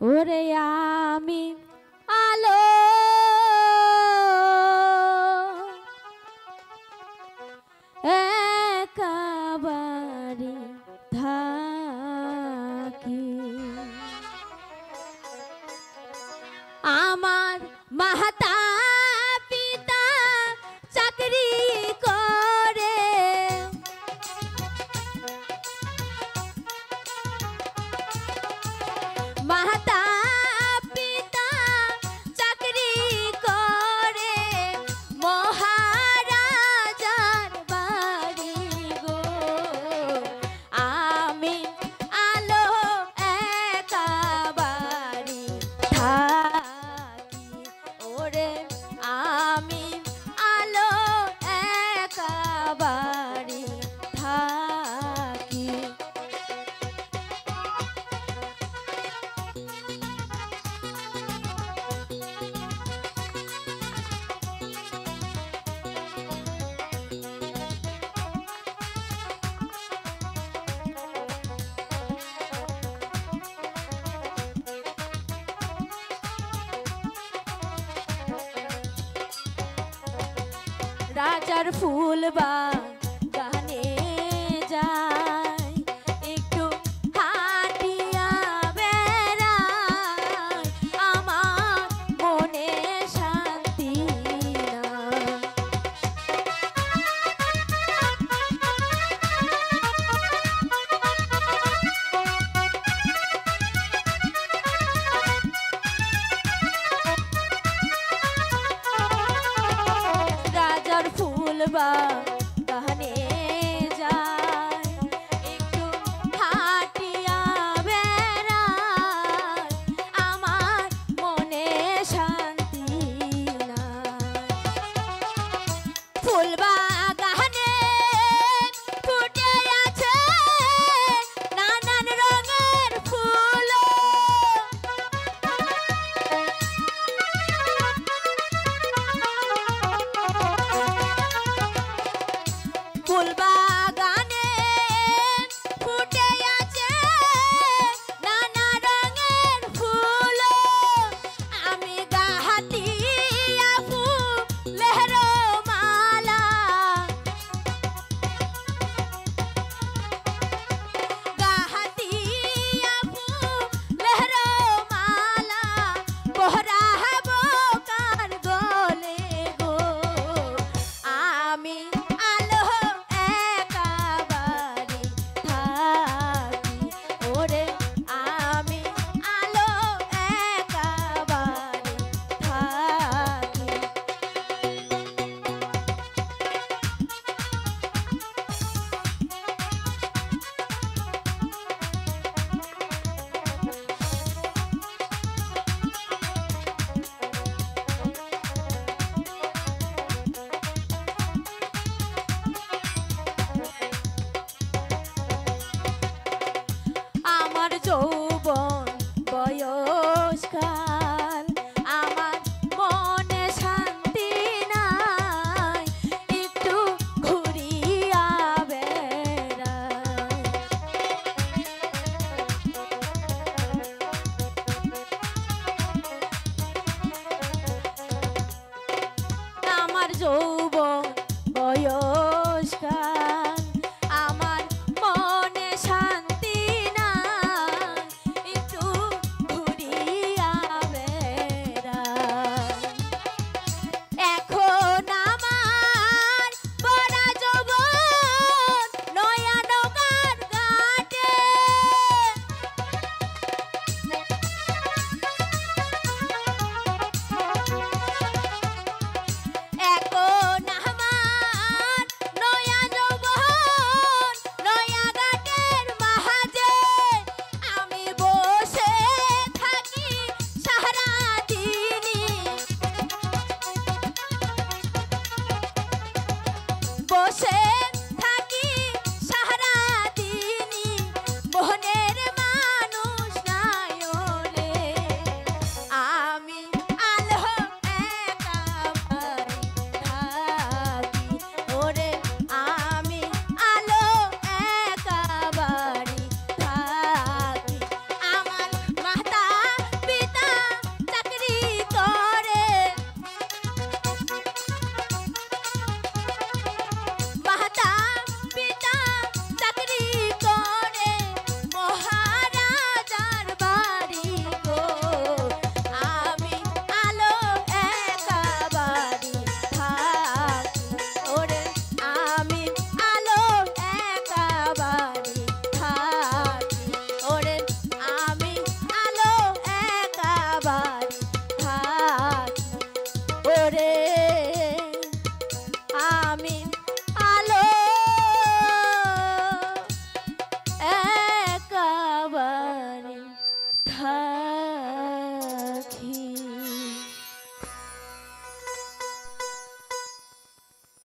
ওরে আমি আলো একাবারে থাকি আমার মাতা পিতা চাকরি করে মাতা পিতা চাকরি করে মহারাজার বাড়ি গো আমি আলো একাবারে থাকি ওরে আমি আলো একাবারে থাকি রাজার ফুল বাগানে যায় একটু হাঁটিয়া বেড়ায় আমার মনে শান্তি নাই রাজার ফুল বাগানে যায় একটু হাঁটিয়া বেড়ায় আমার মনে শান্তি নাই ফুল বাগানে ফুটে আছে নানান রঙের ফুল ফুল বাগানে ফুটে আছে নানা রঙের ফুল আমি গাহাতিয়া ফুলের মালা গাহাতিয়া ফুলের মালা পহরাবো কার গলে গো আমি আলো একাবারে থাকি ওরে আমি আলো একাবারে থাকি আমার যৌবন বয়সকাল আমার মনে শান্তি নাই একটু ঘুরিয়া বেড়াই আমার